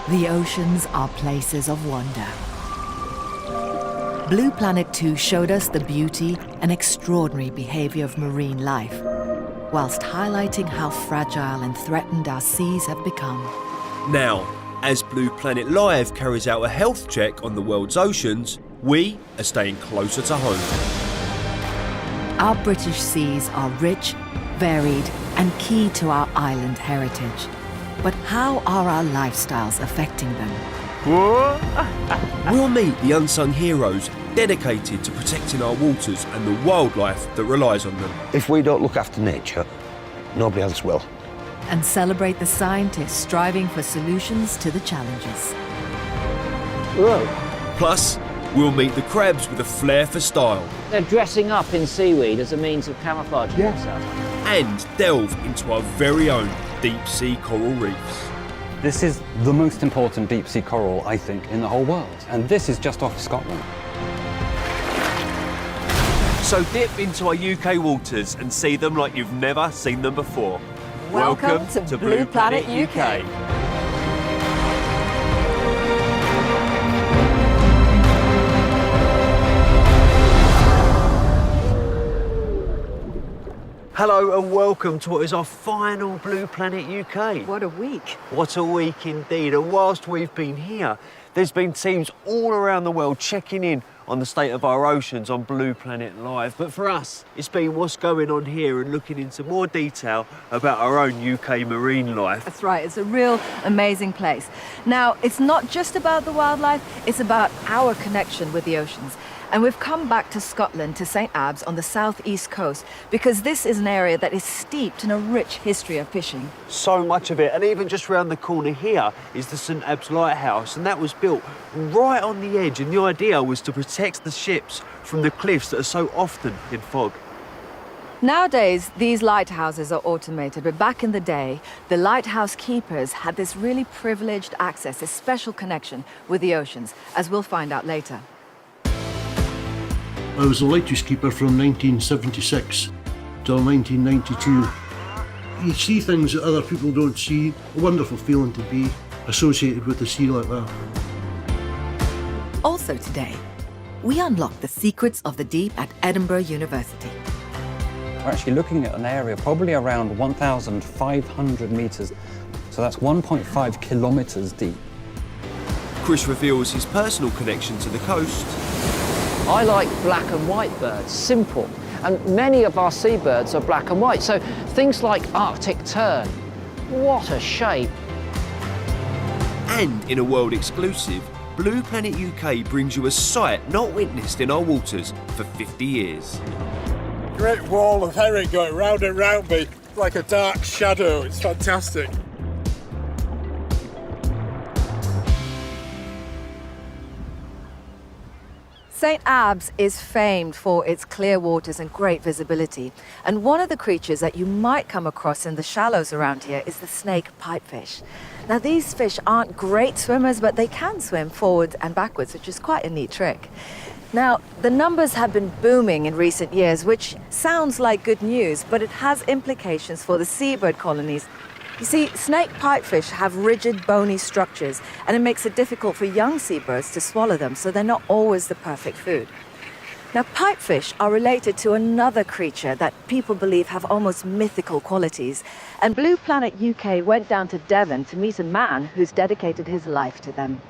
The oceans are places of wonder. Blue Planet 2 showed us the beauty and extraordinary behavior of marine life, whilst highlighting how fragile and threatened our seas have become. Now, as Blue Planet Live carries out a health check on the world's oceans, we are staying closer to home. Our British seas are rich, varied, and key to our island heritage. But how are our lifestyles affecting them? We'll meet the unsung heroes dedicated to protecting our waters and the wildlife that relies on them. If we don't look after nature, nobody else will. And celebrate the scientists striving for solutions to the challenges. Whoa. Plus, we'll meet the crabs with a flair for style. They're dressing up in seaweed as a means of camouflaging themselves. And delve into our very own deep-sea coral reefs. This is the most important deep-sea coral, I think, in the whole world. And this is just off Scotland. So dip into our UK waters and see them like you've never seen them before. Welcome to Blue Planet UK. Hello and welcome to what is our final Blue Planet UK. What a week. What a week indeed. And whilst we've been here, there's been teams all around the world checking in on the state of our oceans on Blue Planet Live. But for us, it's been what's going on here and looking into more detail about our own UK marine life. That's right, it's a real amazing place. Now, it's not just about the wildlife, it's about our connection with the oceans. And we've come back to Scotland, to St. Abbs on the southeast coast, because this is an area that is steeped in a rich history of fishing. So much of it, and even just round the corner here is the St. Abbs Lighthouse, and that was built right on the edge, and the idea was to protect the ships from the cliffs that are so often in fog. Nowadays, these lighthouses are automated, but back in the day, the lighthouse keepers had this really privileged access, this special connection with the oceans, as we'll find out later. I was a lighthouse keeper from 1976 till 1992. You see things that other people don't see. A wonderful feeling to be associated with the sea like that. Also today, we unlock the secrets of the deep at Edinburgh University. We're actually looking at an area probably around 1,500 metres. So that's 1.5 kilometres deep. Chris reveals his personal connection to the coast. I like black and white birds, simple. And many of our seabirds are black and white. So things like Arctic tern, what a shape. And in a world exclusive, Blue Planet UK brings you a sight not witnessed in our waters for 50 years. Great wall of herring going round and round me, like a dark shadow. It's fantastic. St. Abbs is famed for its clear waters and great visibility. And one of the creatures that you might come across in the shallows around here is the snake pipefish. Now, these fish aren't great swimmers, but they can swim forwards and backwards, which is quite a neat trick. Now, the numbers have been booming in recent years, which sounds like good news, but it has implications for the seabird colonies. You see, snake pipefish have rigid, bony structures, and it makes it difficult for young seabirds to swallow them, so they're not always the perfect food. Now, pipefish are related to another creature that people believe have almost mythical qualities, and Blue Planet UK went down to Devon to meet a man who's dedicated his life to them.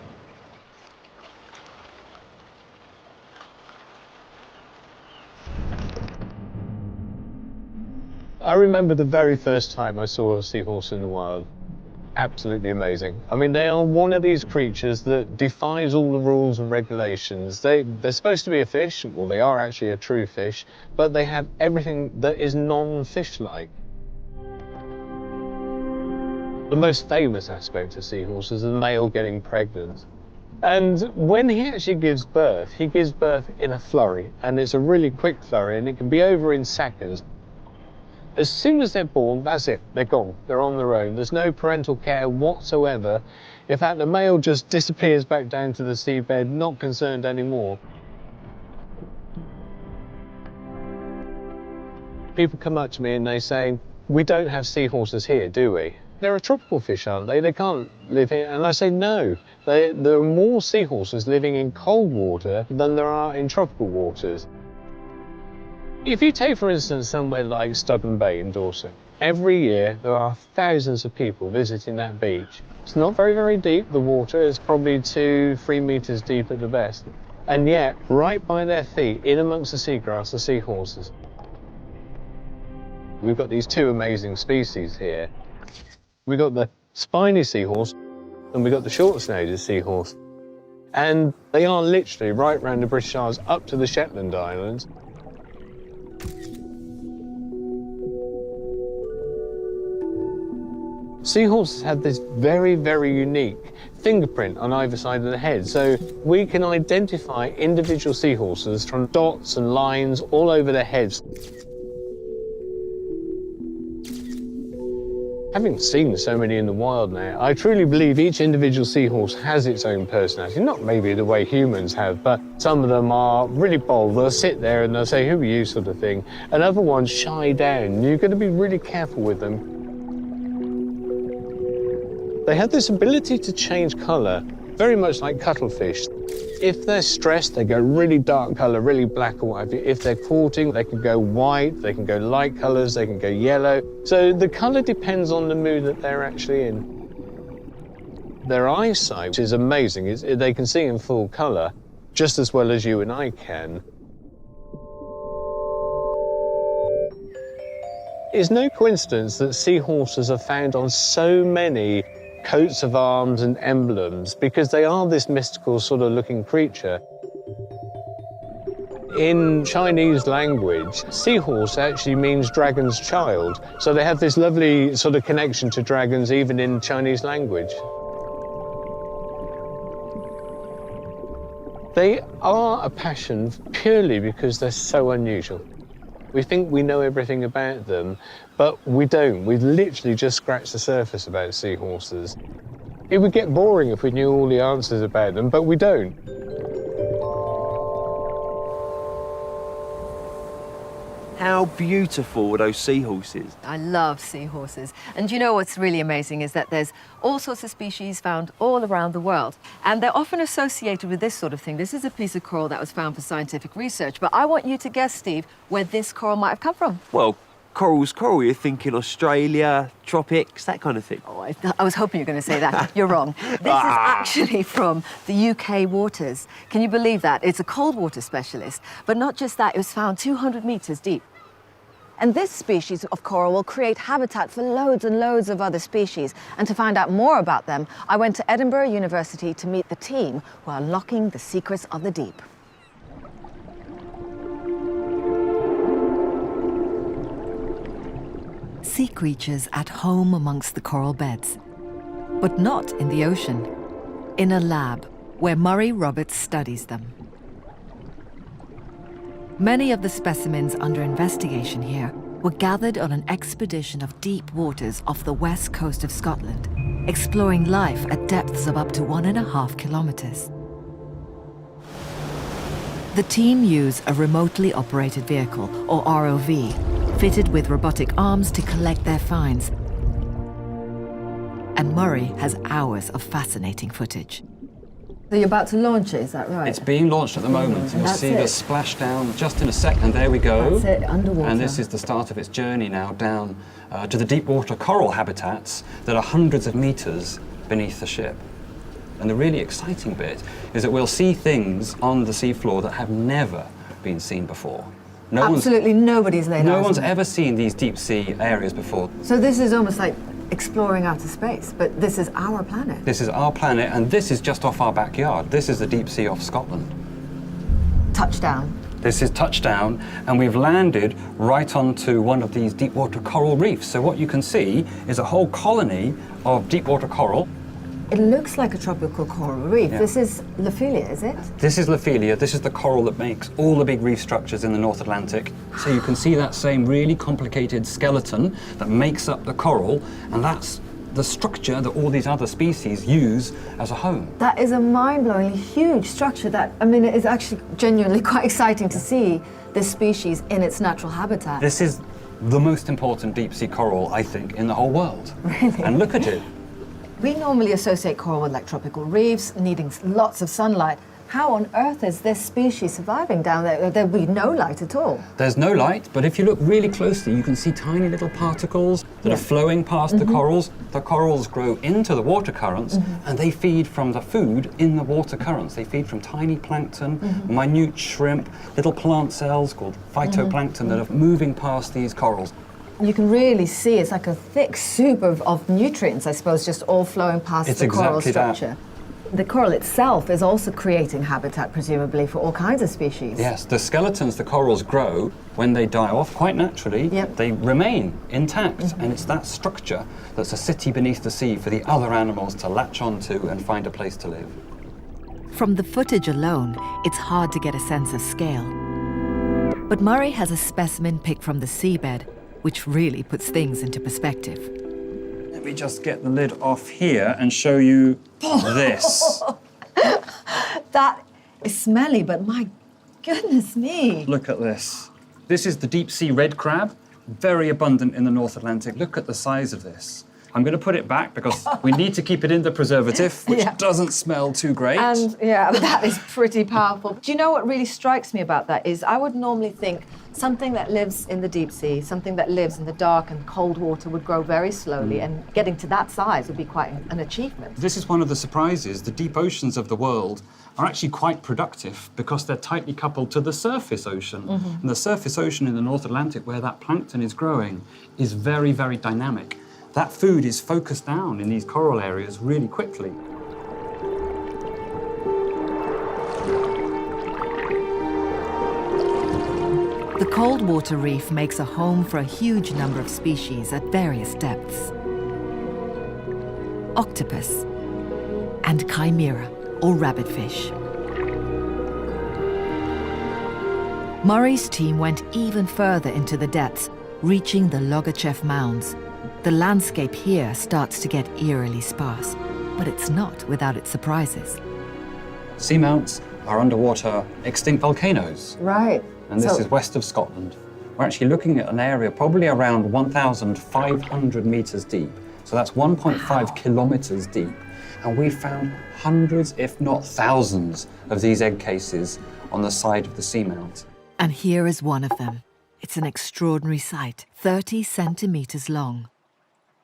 I remember the very first time I saw a seahorse in the wild. Absolutely amazing. I mean, they are one of these creatures that defies all the rules and regulations. They're supposed to be a fish, well, they are actually a true fish, but they have everything that is non-fish-like. The most famous aspect of seahorses is the male getting pregnant. And when he actually gives birth in a flurry, and it's a really quick flurry, and it can be over in seconds. As soon as they're born, that's it, they're gone, they're on their own. There's no parental care whatsoever. In fact, the male just disappears back down to the seabed, not concerned anymore. People come up to me and they say, we don't have seahorses here, do we? They're a tropical fish, aren't they? They can't live here. And I say no. There are more seahorses living in cold water than there are in tropical waters. If you take, for instance, somewhere like Stubborn Bay in Dorset, every year there are thousands of people visiting that beach. It's not very, very deep, the water. It's probably 2-3 meters deep at the best. And yet, right by their feet, in amongst the seagrass, are seahorses. We've got these two amazing species here. We've got the spiny seahorse and we've got the short-snouted seahorse. And they are literally right around the British Isles up to the Shetland Islands. Seahorses have this very, very unique fingerprint on either side of the head, so we can identify individual seahorses from dots and lines all over their heads. Having seen so many in the wild now, I truly believe each individual seahorse has its own personality. Not maybe the way humans have, but some of them are really bold. They'll sit there and they'll say, "Who are you?" sort of thing. And other ones shy down. You've got to be really careful with them. They have this ability to change colour, very much like cuttlefish. If they're stressed, they go really dark colour, really black or whatever. If they're courting, they can go white, they can go light colours, they can go yellow. So the colour depends on the mood that they're actually in. Their eyesight is amazing. They can see in full colour, just as well as you and I can. It's no coincidence that seahorses are found on so many coats of arms and emblems, because they are this mystical sort of looking creature. In Chinese language, seahorse actually means dragon's child, so they have this lovely sort of connection to dragons even in Chinese language. They are a passion purely because they're so unusual. We think we know everything about them, but we don't. We've literally just scratched the surface about seahorses. It would get boring if we knew all the answers about them, but we don't. How beautiful are those seahorses? I love seahorses. And you know what's really amazing is that there's all sorts of species found all around the world. And they're often associated with this sort of thing. This is a piece of coral that was found for scientific research. But I want you to guess, Steve, where this coral might have come from. Well, coral's coral. You're thinking Australia, tropics, that kind of thing. Oh, I was hoping you were going to say that. You're wrong. This is actually from the UK waters. Can you believe that? It's a cold water specialist. But not just that, it was found 200 meters deep. And this species of coral will create habitat for loads and loads of other species. And to find out more about them, I went to Edinburgh University to meet the team who are unlocking the secrets of the deep. Sea creatures at home amongst the coral beds, but not in the ocean, in a lab where Murray Roberts studies them. Many of the specimens under investigation here were gathered on an expedition of deep waters off the west coast of Scotland, exploring life at depths of up to 1.5 kilometers. The team use a remotely operated vehicle, or ROV, fitted with robotic arms to collect their finds. And Murray has hours of fascinating footage. So you're about to launch it, is that right? It's being launched at the moment. You'll see the splashdown just in a second. There we go. That's it, underwater. And this is the start of its journey now down to the deep water coral habitats that are hundreds of meters beneath the ship. And the really exciting bit is that we'll see things on the seafloor that have never been seen before. Absolutely nobody's laid eyes on it. No one's ever seen these deep sea areas before. So this is almost like exploring outer space, but this is our planet. This is our planet, and this is just off our backyard. This is the deep sea off Scotland. Touchdown. This is touchdown, and we've landed right onto one of these deep water coral reefs. So what you can see is a whole colony of deep water coral. It looks like a tropical coral reef. Yeah. This is Lophelia, is it? This is Lophelia. This is the coral that makes all the big reef structures in the North Atlantic. So you can see that same really complicated skeleton that makes up the coral, and that's the structure that all these other species use as a home. That is a mind-blowingly huge structure that, I mean, it is actually genuinely quite exciting to see this species in its natural habitat. This is the most important deep sea coral, I think, in the whole world. Really? And look at it. We normally associate coral with like tropical reefs, needing lots of sunlight. How on earth is this species surviving down there? There'll be no light at all. There's no light, but if you look really closely, you can see tiny little particles that are flowing past the corals. The corals grow into the water currents, and they feed from the food in the water currents. They feed from tiny plankton, minute shrimp, little plant cells called phytoplankton that are moving past these corals. You can really see it's like a thick soup of nutrients, I suppose, just all flowing past the coral exactly structure. The coral itself is also creating habitat, presumably, for all kinds of species. Yes, the skeletons the corals grow, when they die off, quite naturally, they remain intact. And it's that structure that's a city beneath the sea for the other animals to latch onto and find a place to live. From the footage alone, it's hard to get a sense of scale. But Murray has a specimen picked from the seabed, which really puts things into perspective. Let me just get the lid off here and show you this. That is smelly, but my goodness me. Look at this. This is the deep sea red crab, very abundant in the North Atlantic. Look at the size of this. I'm going to put it back because we need to keep it in the preservative, which doesn't smell too great. And yeah, that is pretty powerful. Do you know what really strikes me about that is I would normally think something that lives in the deep sea, something that lives in the dark and cold water would grow very slowly, and getting to that size would be quite an achievement. This is one of the surprises. The deep oceans of the world are actually quite productive because they're tightly coupled to the surface ocean. And the surface ocean in the North Atlantic, where that plankton is growing, is very, very dynamic. That food is focused down in these coral areas really quickly. The cold water reef makes a home for a huge number of species at various depths. Octopus and chimera, or rabbitfish. Murray's team went even further into the depths, reaching the Logachev Mounds. The landscape here starts to get eerily sparse, but it's not without its surprises. Seamounts are underwater extinct volcanoes. Right. And this is west of Scotland. We're actually looking at an area probably around 1,500 meters deep. So that's 1.5 kilometers deep. And we found hundreds, if not thousands, of these egg cases on the side of the seamount. And here is one of them. It's an extraordinary sight, 30 centimeters long.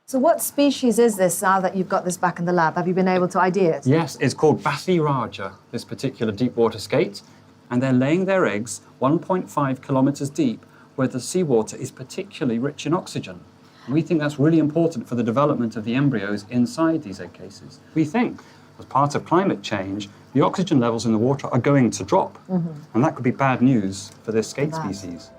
So what species is this now that you've got this back in the lab? Have you been able to ID it? Yes, it's called Bathyrarga, this particular deep water skate. And they're laying their eggs 1.5 kilometers deep, where the seawater is particularly rich in oxygen. And we think that's really important for the development of the embryos inside these egg cases. We think, as part of climate change, the oxygen levels in the water are going to drop. And that could be bad news for this skate species.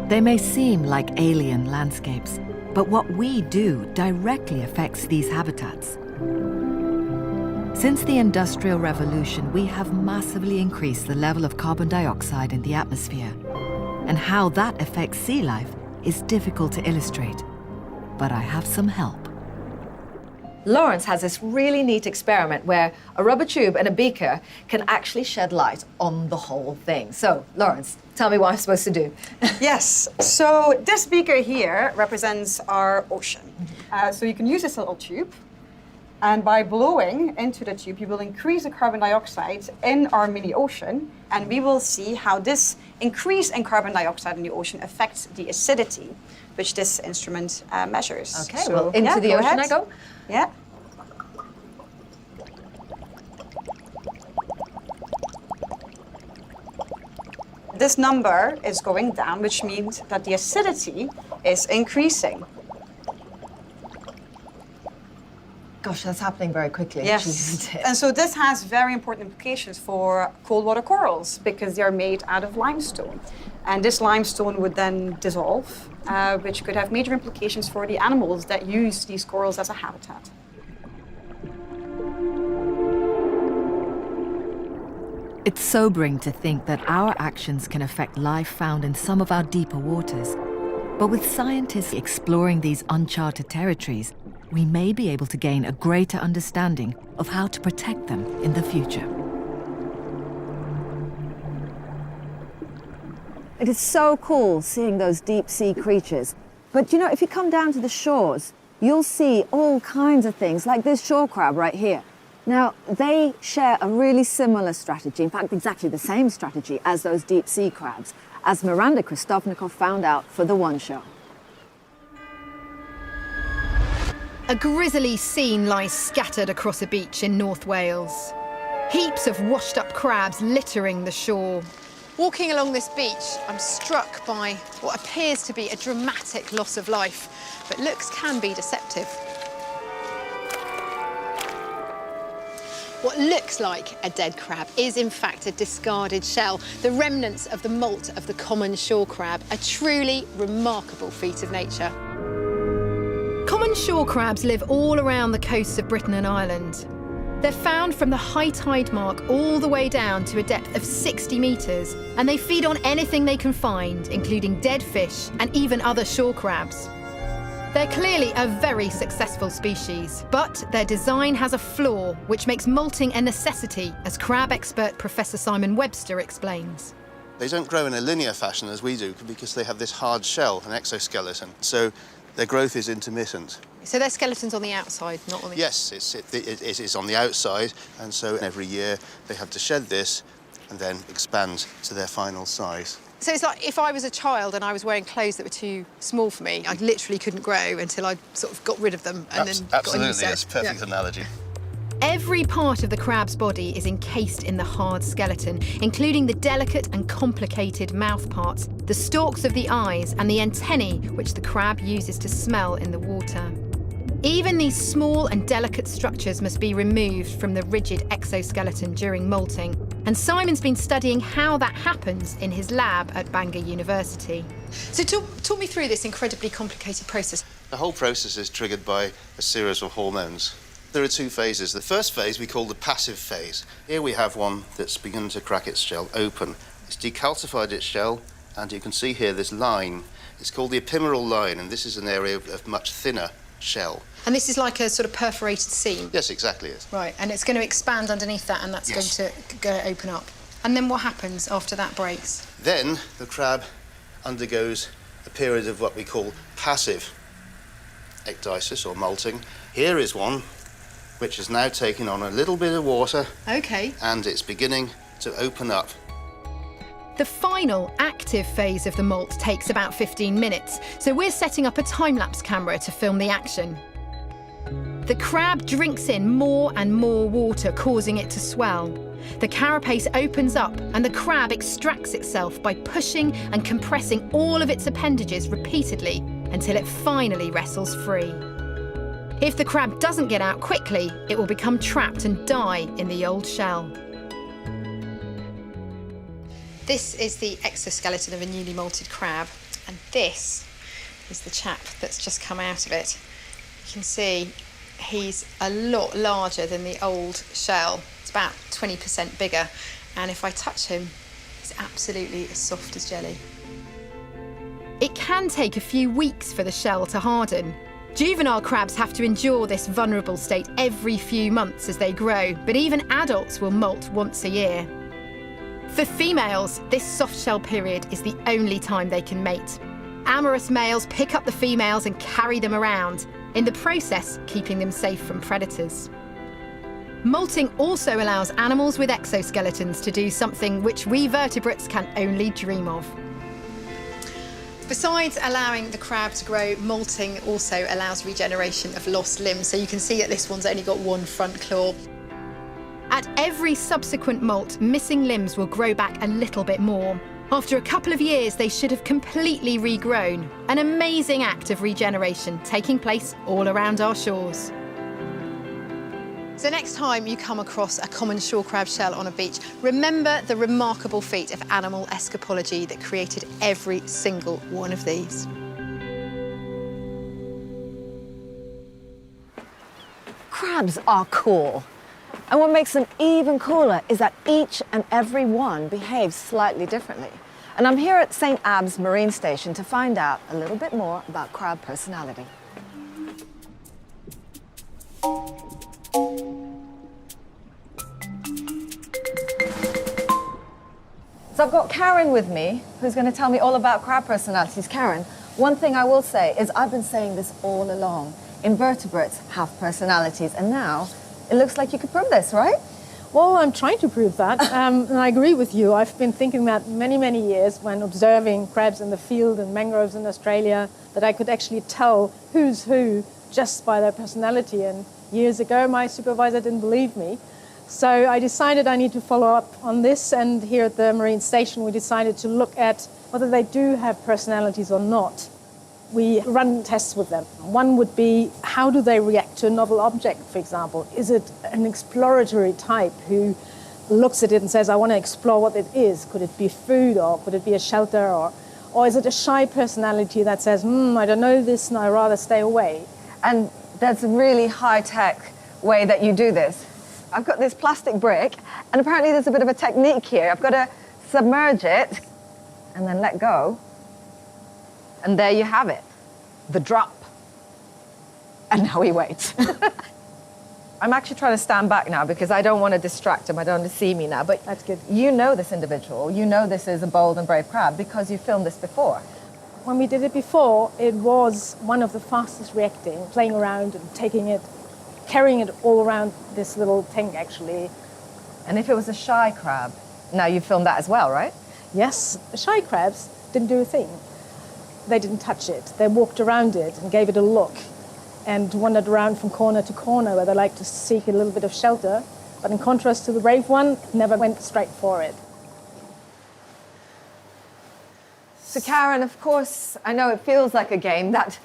They may seem like alien landscapes, but what we do directly affects these habitats. Since the Industrial Revolution, we have massively increased the level of carbon dioxide in the atmosphere. And how that affects sea life is difficult to illustrate, but I have some help. Lawrence has this really neat experiment where a rubber tube and a beaker can actually shed light on the whole thing. So, Lawrence, tell me what I'm supposed to do. Yes, so this beaker here represents our ocean. So you can use this little tube, and by blowing into the tube, you will increase the carbon dioxide in our mini ocean, and we will see how this increase in carbon dioxide in the ocean affects the acidity, which this instrument measures. Okay, so, well, into the ocean I go. Yeah. This number is going down, which means that the acidity is increasing. Gosh, that's happening very quickly. Yes, isn't it? and so this has very important implications for cold water corals because they are made out of limestone. And this limestone would then dissolve, which could have major implications for the animals that use these corals as a habitat. It's sobering to think that our actions can affect life found in some of our deeper waters. But with scientists exploring these uncharted territories, we may be able to gain a greater understanding of how to protect them in the future. It is so cool seeing those deep sea creatures. But you know, if you come down to the shores, you'll see all kinds of things, like this shore crab right here. Now, they share a really similar strategy, in fact, exactly the same strategy as those deep sea crabs, as Miranda Kristofnikov found out for the One Show. A grisly scene lies scattered across a beach in North Wales. Heaps of washed-up crabs littering the shore. Walking along this beach, I'm struck by what appears to be a dramatic loss of life, but looks can be deceptive. What looks like a dead crab is in fact a discarded shell, the remnants of the molt of the common shore crab, a truly remarkable feat of nature. Common shore crabs live all around the coasts of Britain and Ireland. They're found from the high tide mark all the way down to a depth of 60 metres, and they feed on anything they can find, including dead fish and even other shore crabs. They're clearly a very successful species, but their design has a flaw which makes molting a necessity, as crab expert Professor Simon Webster explains. They don't grow in a linear fashion as we do because they have this hard shell, an exoskeleton, so their growth is intermittent. So their skeleton's on the outside, not on the... Yes, it is on the outside, and so every year they have to shed this and then expand to their final size. So it's like if I was a child and I was wearing clothes that were too small for me, I literally couldn't grow until I sort of got rid of them and then got a new set. Absolutely, it's a perfect analogy. Every part of the crab's body is encased in the hard skeleton, including the delicate and complicated mouth parts, the stalks of the eyes, and the antennae, which the crab uses to smell in the water. Even these small and delicate structures must be removed from the rigid exoskeleton during molting, and Simon's been studying how that happens in his lab at Bangor University. So talk me through this incredibly complicated process. The whole process is triggered by a series of hormones. There are two phases. The first phase we call the passive phase. Here we have one that's begun to crack its shell open. It's decalcified its shell, and you can see here this line. It's called the epimeral line, and this is an area of much thinner shell. And this is like a sort of perforated seam? Yes, exactly. Yes. Right, and it's going to expand underneath that, and that's going to open up. And then what happens after that breaks? Then the crab undergoes a period of what we call passive ecdysis, or molting. Here is one which is now taking on a little bit of water. OK. And it's beginning to open up. The final active phase of the molt takes about 15 minutes, so we're setting up a time-lapse camera to film the action. The crab drinks in more and more water, causing it to swell. The carapace opens up and the crab extracts itself by pushing and compressing all of its appendages repeatedly until it finally wrestles free. If the crab doesn't get out quickly, it will become trapped and die in the old shell. This is the exoskeleton of a newly molted crab, and this is the chap that's just come out of it. You can see he's a lot larger than the old shell. It's about 20% bigger, and if I touch him, he's absolutely as soft as jelly. It can take a few weeks for the shell to harden. Juvenile crabs have to endure this vulnerable state every few months as they grow, but even adults will molt once a year. For females, this soft shell period is the only time they can mate. Amorous males pick up the females and carry them around, in the process keeping them safe from predators. Molting also allows animals with exoskeletons to do something which we vertebrates can only dream of. Besides allowing the crab to grow, molting also allows regeneration of lost limbs. So you can see that this one's only got one front claw. At every subsequent molt, missing limbs will grow back a little bit more. After a couple of years, they should have completely regrown. An amazing act of regeneration taking place all around our shores. So next time you come across a common shore crab shell on a beach, remember the remarkable feat of animal escapology that created every single one of these. Crabs are cool. And what makes them even cooler is that each and every one behaves slightly differently. And I'm here at St. Abbs Marine Station to find out a little bit more about crab personality. So I've got Karen with me, who's going to tell me all about crab personalities. Karen, one thing I will say is I've been saying this all along. Invertebrates have personalities, and now it looks like you could prove this, right? Well, I'm trying to prove that, and I agree with you. I've been thinking that many years when observing crabs in the field and mangroves in Australia, that I could actually tell who's who just by their personality. And years ago, my supervisor didn't believe me. So I decided I need to follow up on this, and here at the Marine Station, we decided to look at whether they do have personalities or not. We run tests with them. One would be, how do they react to a novel object, for example? Is it an exploratory type who looks at it and says, I want to explore what it is? Could it be food, or could it be a shelter? Or is it a shy personality that says, I don't know this and I'd rather stay away? And that's a really high-tech way that you do this. I've got this plastic brick, and apparently there's a bit of a technique here. I've got to submerge it and then let go. And there you have it, the drop. And now he waits. I'm actually trying to stand back now because I don't want to distract him. I don't want to see me now. But that's good. You know this individual. You know this is a bold and brave crab because you filmed this before. When we did it before, it was one of the fastest reacting, playing around and taking it, carrying it all around this little tank, actually. And if it was a shy crab, now you filmed that as well, right? Yes, the shy crabs didn't do a thing. They didn't touch it. They walked around it and gave it a look and wandered around from corner to corner where they like to seek a little bit of shelter. But in contrast to the brave one, it never went straight for it. So Karen, of course, I know it feels like a game, that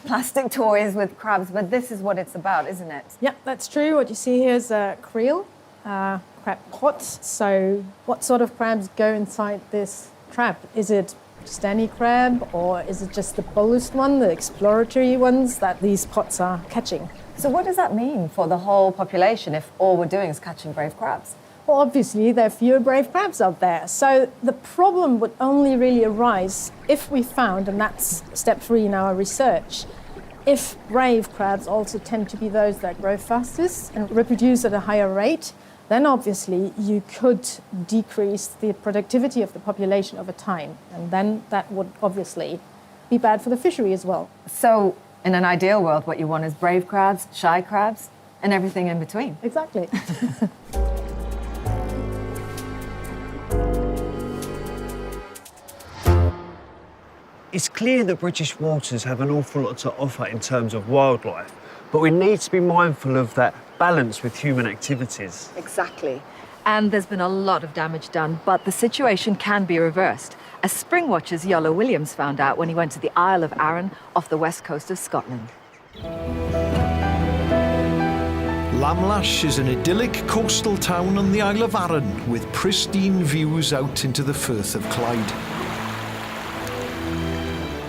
plastic toys with crabs, but this is what it's about, isn't it? Yeah, that's true. What you see here is a creel, crab pot. So what sort of crabs go inside this trap? Is it just any crab, or is it just the boldest one, the exploratory ones that these pots are catching? So what does that mean for the whole population if all we're doing is catching brave crabs? Well, obviously, there are fewer brave crabs out there. So the problem would only really arise if we found, and that's step 3 in our research, if brave crabs also tend to be those that grow fastest and reproduce at a higher rate, then obviously you could decrease the productivity of the population over time. And then that would obviously be bad for the fishery as well. So in an ideal world, what you want is brave crabs, shy crabs, and everything in between. Exactly. It's clear that British waters have an awful lot to offer in terms of wildlife, but we need to be mindful of that balance with human activities. Exactly. And there's been a lot of damage done, but the situation can be reversed, as Springwatcher's Yola Williams found out when he went to the Isle of Arran off the west coast of Scotland. Lamlash is an idyllic coastal town on the Isle of Arran with pristine views out into the Firth of Clyde.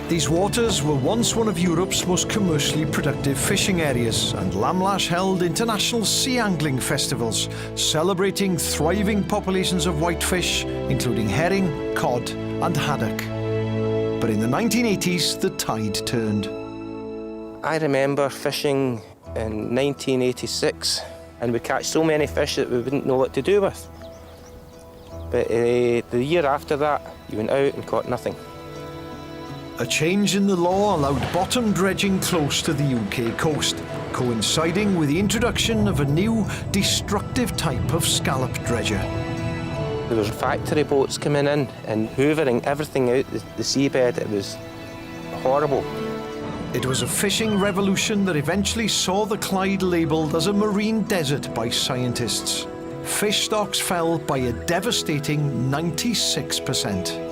These waters were once one of Europe's most commercially productive fishing areas, and Lamlash held international sea angling festivals, celebrating thriving populations of whitefish, including herring, cod and haddock. But in the 1980s, the tide turned. I remember fishing in 1986, and we catch so many fish that we wouldn't know what to do with. But the year after that, you went out and caught nothing. A change in the law allowed bottom dredging close to the UK coast, coinciding with the introduction of a new, destructive type of scallop dredger. There was factory boats coming in and hoovering everything out the seabed. It was horrible. It was a fishing revolution that eventually saw the Clyde labelled as a marine desert by scientists. Fish stocks fell by a devastating 96%.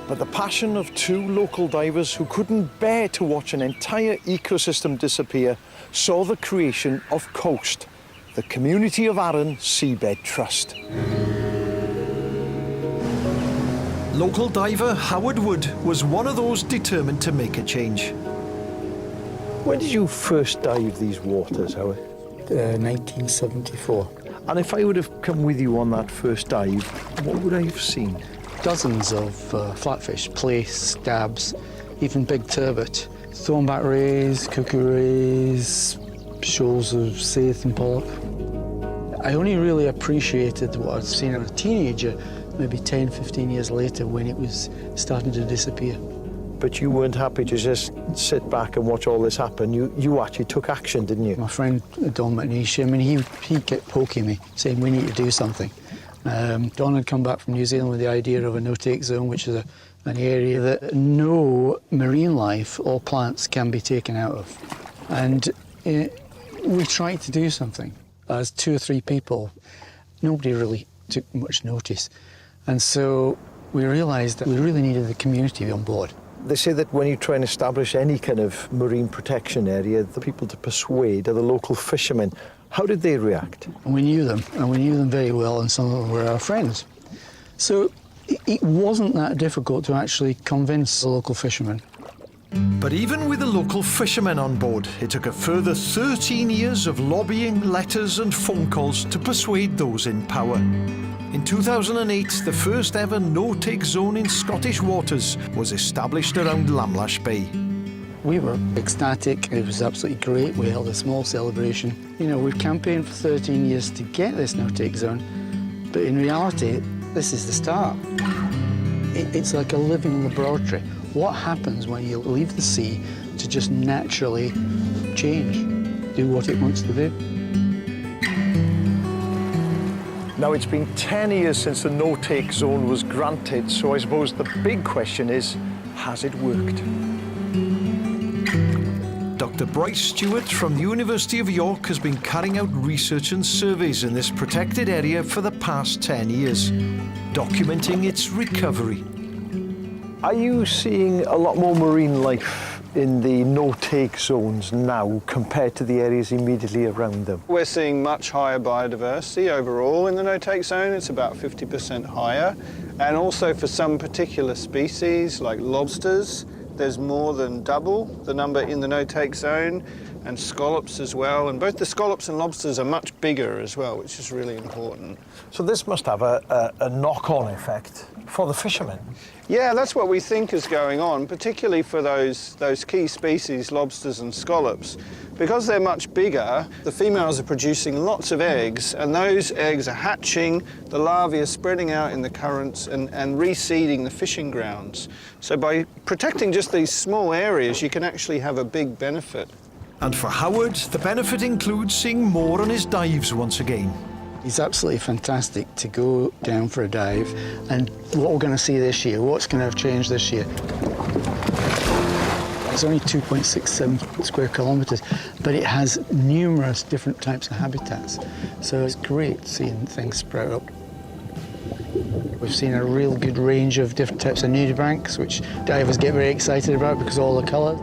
But the passion of 2 local divers who couldn't bear to watch an entire ecosystem disappear saw the creation of COAST, the Community of Arran Seabed Trust. Local diver Howard Wood was one of those determined to make a change. When did you first dive these waters, Howard? 1974. And if I would have come with you on that first dive, what would I have seen? Dozens of flatfish, plaice, scabs, even big turbot, thornback rays, cuckoo rays, shoals of saithe and polyp. I only really appreciated what I'd seen as a teenager maybe 10, 15 years later when it was starting to disappear. But you weren't happy to just sit back and watch all this happen. You actually took action, didn't you? My friend Don McNeish, I mean, he kept poking me, saying we need to do something. Don had come back from New Zealand with the idea of a no-take zone, which is an area that no marine life or plants can be taken out of. And we tried to do something. As 2 or 3 people, nobody really took much notice. And so we realised that we really needed the community on board. They say that when you try and establish any kind of marine protection area, the people to persuade are the local fishermen. How did they react? We knew them, and we knew them very well, and some of them were our friends. So it wasn't that difficult to actually convince the local fishermen. But even with the local fishermen on board, it took a further 13 years of lobbying, letters and phone calls to persuade those in power. In 2008, the first ever no-take zone in Scottish waters was established around Lamlash Bay. We were ecstatic. It was absolutely great. We held a small celebration. You know, we've campaigned for 13 years to get this no-take zone, but in reality, this is the start. It's like a living laboratory. What happens when you leave the sea to just naturally change, do what it wants to do? Now, it's been 10 years since the no-take zone was granted, so I suppose the big question is, has it worked? Dr. Bryce Stewart from the University of York has been carrying out research and surveys in this protected area for the past 10 years, documenting its recovery. Are you seeing a lot more marine life in the no-take zones now compared to the areas immediately around them? We're seeing much higher biodiversity overall in the no-take zone. It's about 50% higher. And also for some particular species, like lobsters, there's more than double the number in the no-take zone, and scallops as well. And both the scallops and lobsters are much bigger as well, which is really important. So this must have a knock-on effect for the fishermen. Yeah, that's what we think is going on, particularly for those key species, lobsters and scallops. Because they're much bigger, the females are producing lots of eggs, and those eggs are hatching, the larvae are spreading out in the currents and reseeding the fishing grounds. So by protecting just these small areas, you can actually have a big benefit. And for Howard, the benefit includes seeing more on his dives once again. It's absolutely fantastic to go down for a dive, and what we're going to see this year, what's going to have changed this year. It's only 2.67 square kilometres, but it has numerous different types of habitats. So it's great seeing things sprout up. We've seen a real good range of different types of nudibranchs, which divers get very excited about because of all the colour.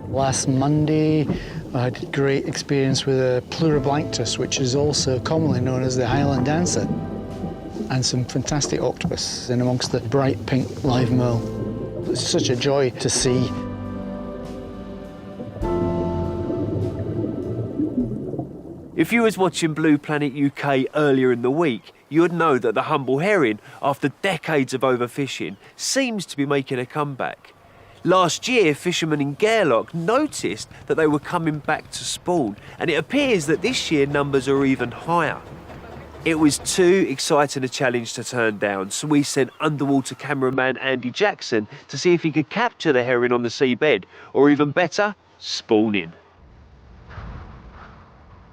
Last Monday, I had a great experience with a Pluriblanctus, which is also commonly known as the Highland Dancer, and some fantastic octopus in amongst the bright pink live mole. It's such a joy to see. If you was watching Blue Planet UK earlier in the week, you would know that the humble herring, after decades of overfishing, seems to be making a comeback. Last year, fishermen in Gairloch noticed that they were coming back to spawn, and it appears that this year numbers are even higher. It was too exciting a challenge to turn down, so we sent underwater cameraman Andy Jackson to see if he could capture the herring on the seabed, or even better, spawning.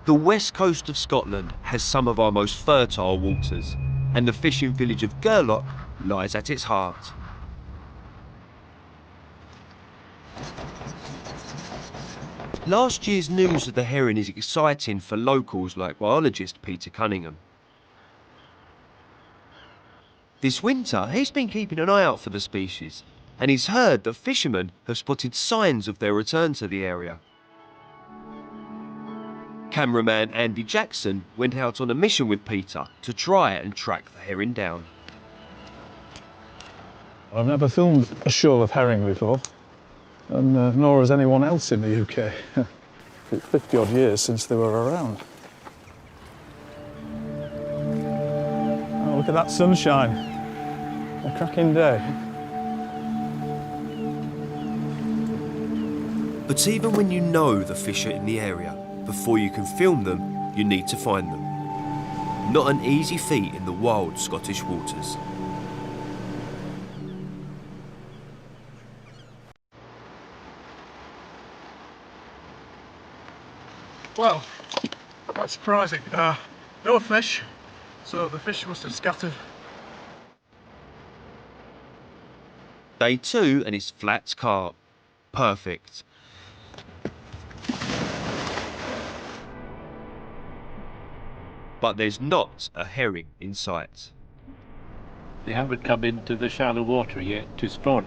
The west coast of Scotland has some of our most fertile waters, and the fishing village of Gairloch lies at its heart. Last year's news of the herring is exciting for locals like biologist Peter Cunningham. This winter, he's been keeping an eye out for the species, and he's heard that fishermen have spotted signs of their return to the area. Cameraman Andy Jackson went out on a mission with Peter to try and track the herring down. I've never filmed a shoal of herring before, and nor has anyone else in the UK. It's 50 odd years since they were around. Oh, look at that sunshine. A cracking day. But even when you know the fish are in the area, before you can film them, you need to find them. Not an easy feat in the wild Scottish waters. Well, quite surprising. No fish, so the fish must have scattered. Day 2 and it's flat carp. Perfect. But there's not a herring in sight. They haven't come into the shallow water yet to spawn.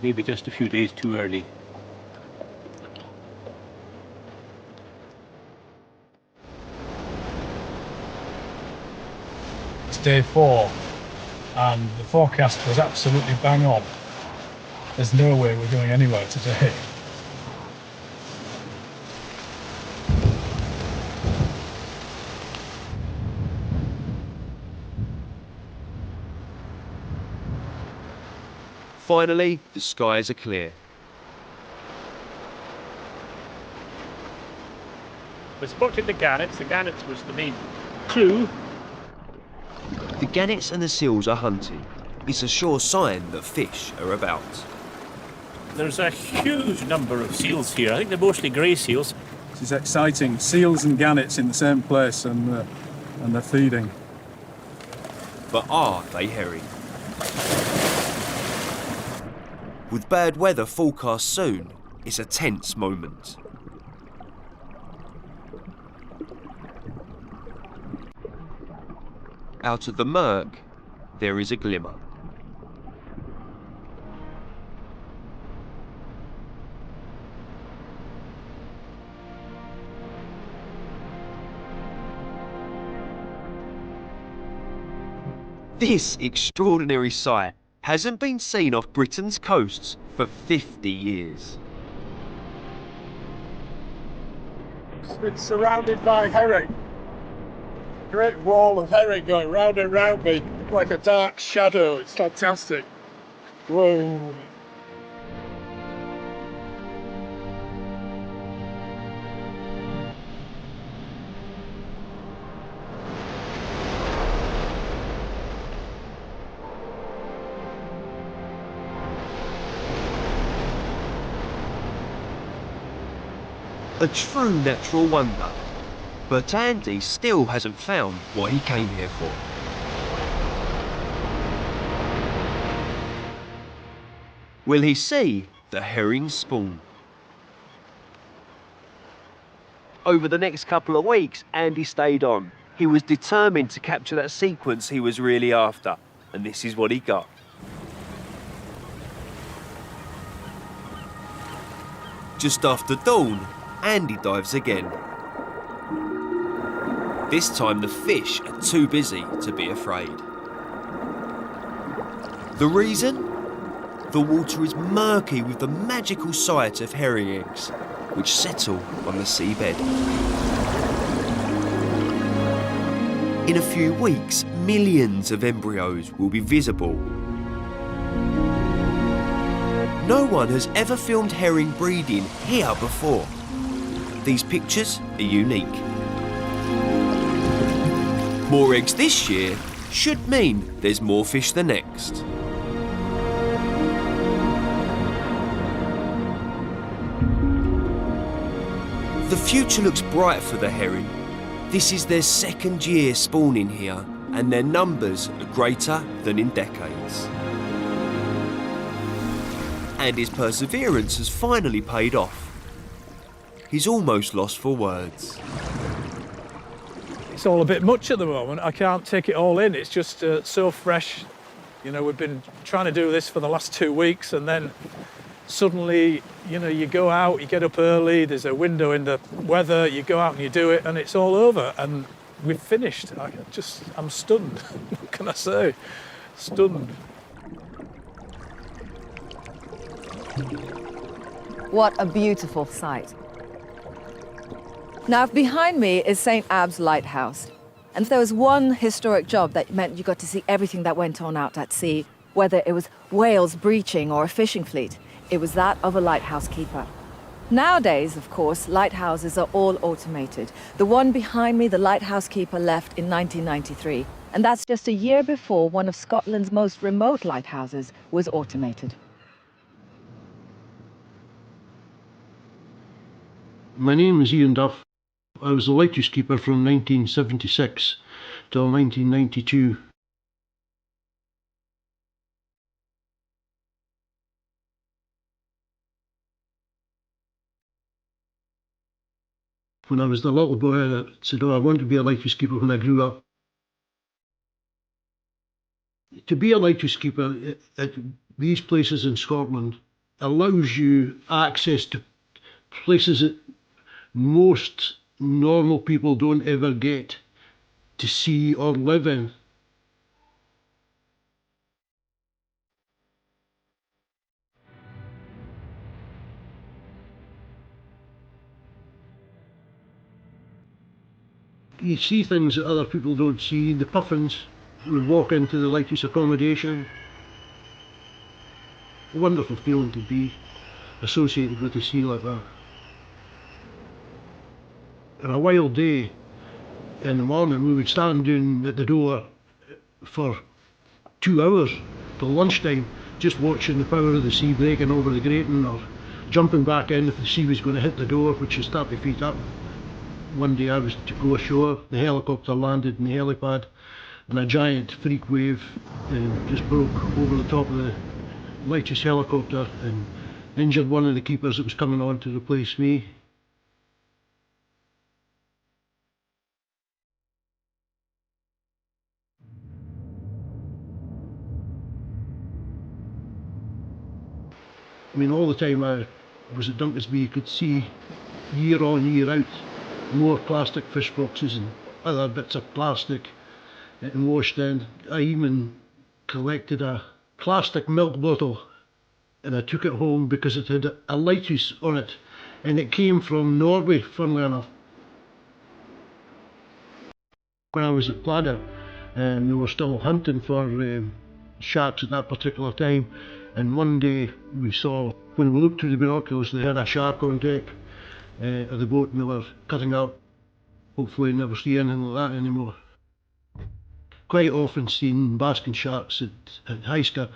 Maybe just a few days too early. It's day 4 and the forecast was absolutely bang on. There's no way we're going anywhere today. Finally, the skies are clear. We spotted the gannets. The gannets was the main clue. The gannets and the seals are hunting. It's a sure sign that fish are about. There's a huge number of seals here. I think they're mostly grey seals. This is exciting. Seals and gannets in the same place and they're feeding. But are they herring? With bad weather forecast soon, it's a tense moment. Out of the murk, there is a glimmer. This extraordinary sight hasn't been seen off Britain's coasts for 50 years. It's surrounded by herring. Great wall of herring going round and round me, like a dark shadow. It's fantastic. Whoa. A true natural wonder. But Andy still hasn't found what he came here for. Will he see the herring spawn? Over the next couple of weeks, Andy stayed on. He was determined to capture that sequence he was really after, and this is what he got. Just after dawn, Andy dives again. This time the fish are too busy to be afraid. The reason? The water is murky with the magical sight of herring eggs, which settle on the seabed. In a few weeks, millions of embryos will be visible. No one has ever filmed herring breeding here before. These pictures are unique. More eggs this year should mean there's more fish the next. The future looks bright for the herring. This is their second year spawning here, and their numbers are greater than in decades. And his perseverance has finally paid off. He's almost lost for words. It's all a bit much at the moment. I can't take it all in. It's just so fresh. You know, we've been trying to do this for the last 2 weeks, and then suddenly, you know, you go out, you get up early, there's a window in the weather, you go out and you do it, and it's all over, and we've finished. I'm stunned. What can I say? Stunned. What a beautiful sight. Now, behind me is St. Abbs Lighthouse. And if there was one historic job that meant you got to see everything that went on out at sea, whether it was whales breaching or a fishing fleet, it was that of a lighthouse keeper. Nowadays, of course, lighthouses are all automated. The one behind me, the lighthouse keeper, left in 1993. And that's just a year before one of Scotland's most remote lighthouses was automated. My name is Ian Duff. I was the lighthouse keeper from 1976 till 1992. When I was the little boy, I said, oh, I want to be a lighthouse keeper when I grew up. To be a lighthouse keeper at these places in Scotland allows you access to places that most normal people don't ever get to see or live in. You see things that other people don't see. The puffins would walk into the lighthouse accommodation. A wonderful feeling to be associated with the sea like that. On a wild day in the morning, we would stand down at the door for 2 hours till lunchtime, just watching the power of the sea breaking over the grating or jumping back in if the sea was going to hit the door, which is 30 feet up. One day I was to go ashore, the helicopter landed in the helipad and a giant freak wave just broke over the top of the lighthouse helicopter and injured one of the keepers that was coming on to replace me. I mean, all the time I was at Dunkesby, you could see year on year out more plastic fish boxes and other bits of plastic and washed in. I even collected a plastic milk bottle and I took it home because it had a lighthouse on it and it came from Norway, funnily enough. When I was at Pladda, they were still hunting for sharks at that particular time, and one day we saw, when we looked through the binoculars, they had a shark on deck of the boat and they were cutting up. Hopefully never see anything like that anymore. Quite often seen basking sharks at Highscore,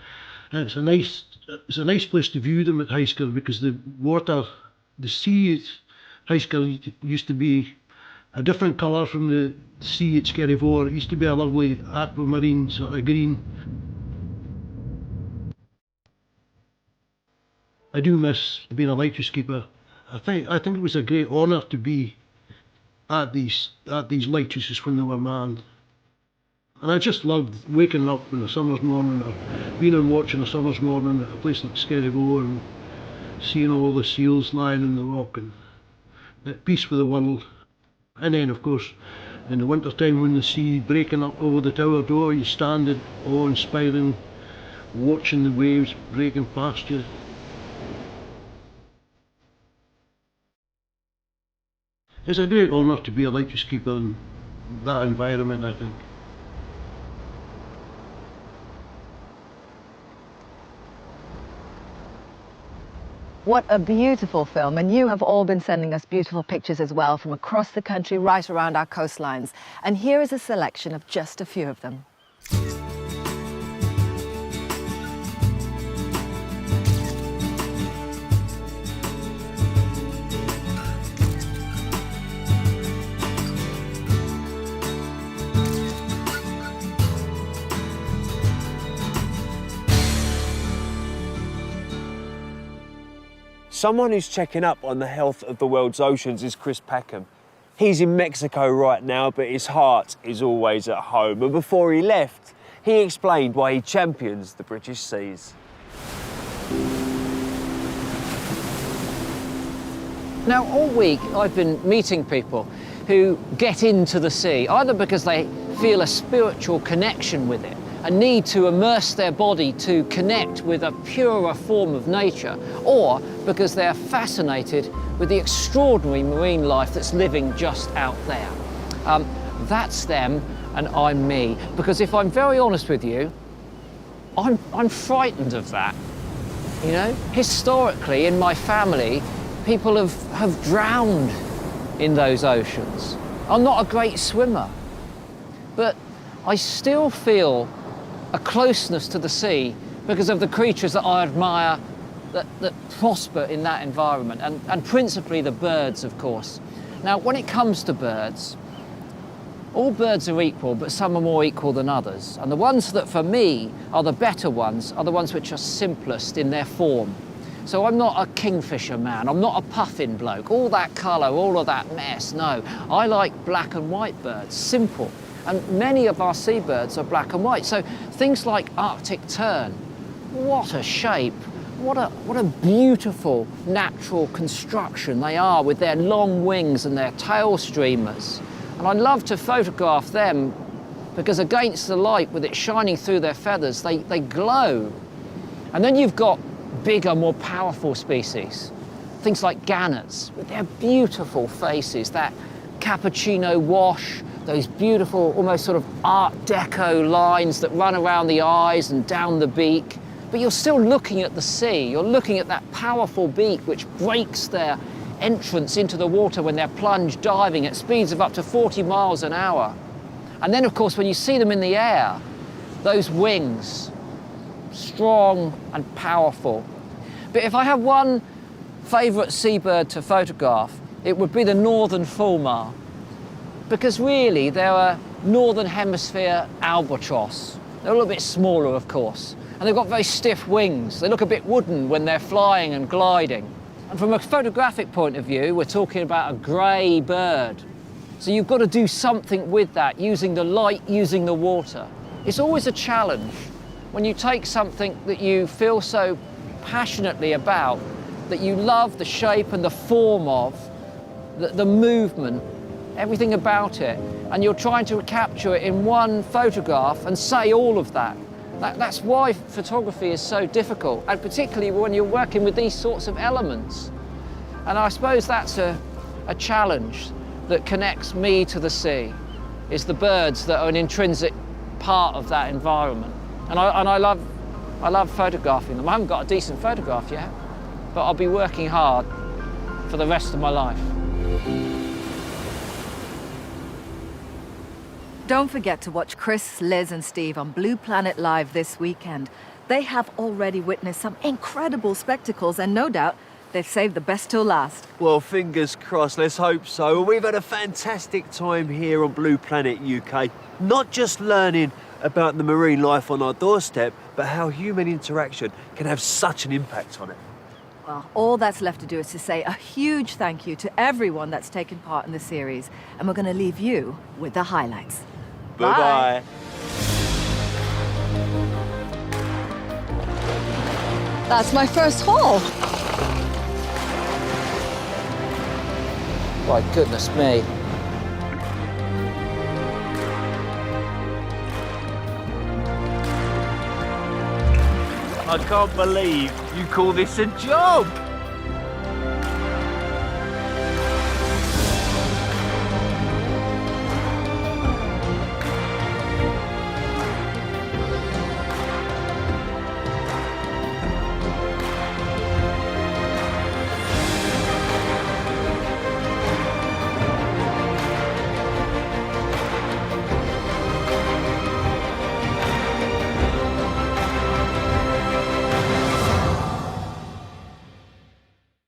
and it's a nice place to view them at Highscore because the water, the sea at Highscore used to be a different colour from the sea at Skerryvore. It used to be a lovely aquamarine sort of green. I do miss being a lighthouse keeper. I think it was a great honour to be at these lighthouses when they were manned. And I just loved waking up on a summer's morning or being on watch on a summer's morning at a place like Skerryvore and seeing all the seals lying in the rock and at peace with the world. And then, of course, in the winter time when the sea breaking up over the tower door, you stand in awe-inspiring, watching the waves breaking past you. It's a great honour to be a lighthouse keeper in that environment, I think. What a beautiful film, and you have all been sending us beautiful pictures as well from across the country, right around our coastlines. And here is a selection of just a few of them. Someone who's checking up on the health of the world's oceans is Chris Packham. He's in Mexico right now, but his heart is always at home. And before he left, he explained why he champions the British seas. Now, all week I've been meeting people who get into the sea, either because they feel a spiritual connection with it, a need to immerse their body to connect with a purer form of nature, or because they're fascinated with the extraordinary marine life that's living just out there. That's them and I'm me, because if I'm very honest with you, I'm frightened of that. You know, historically in my family, people have drowned in those oceans. I'm not a great swimmer, but I still feel a closeness to the sea because of the creatures that I admire that prosper in that environment, and principally the birds, of course. Now, when it comes to birds, all birds are equal, but some are more equal than others. And the ones that, for me, are the better ones are the ones which are simplest in their form. So I'm not a kingfisher man, I'm not a puffin bloke, all that colour, all of that mess, no. I like black and white birds, simple. And many of our seabirds are black and white. So things like Arctic tern, what a shape. What a beautiful natural construction they are with their long wings and their tail streamers. And I love to photograph them because against the light, with it shining through their feathers, they glow. And then you've got bigger, more powerful species. Things like gannets with their beautiful faces, that cappuccino wash, those beautiful, almost sort of Art Deco lines that run around the eyes and down the beak. But you're still looking at the sea. You're looking at that powerful beak which breaks their entrance into the water when they're plunge diving at speeds of up to 40 miles an hour. And then, of course, when you see them in the air, those wings, strong and powerful. But if I have one favourite seabird to photograph, it would be the northern fulmar. Because really, they're a northern hemisphere albatross. They're a little bit smaller, of course. And they've got very stiff wings. They look a bit wooden when they're flying and gliding. And from a photographic point of view, we're talking about a grey bird. So you've got to do something with that, using the light, using the water. It's always a challenge when you take something that you feel so passionately about, that you love the shape and the form of, the movement, everything about it, and you're trying to capture it in one photograph and say all of that. That's why photography is so difficult, and particularly when you're working with these sorts of elements. And I suppose that's a challenge that connects me to the sea, is the birds that are an intrinsic part of that environment. And I love photographing them. I haven't got a decent photograph yet, but I'll be working hard for the rest of my life. Don't forget to watch Chris, Liz and Steve on Blue Planet Live this weekend. They have already witnessed some incredible spectacles, and no doubt they've saved the best till last. Well, fingers crossed, let's hope so. We've had a fantastic time here on Blue Planet UK, not just learning about the marine life on our doorstep, but how human interaction can have such an impact on it. Well, all that's left to do is to say a huge thank you to everyone that's taken part in the series, and we're going to leave you with the highlights. Bye-bye. That's my first haul. My goodness me. I can't believe you call this a job.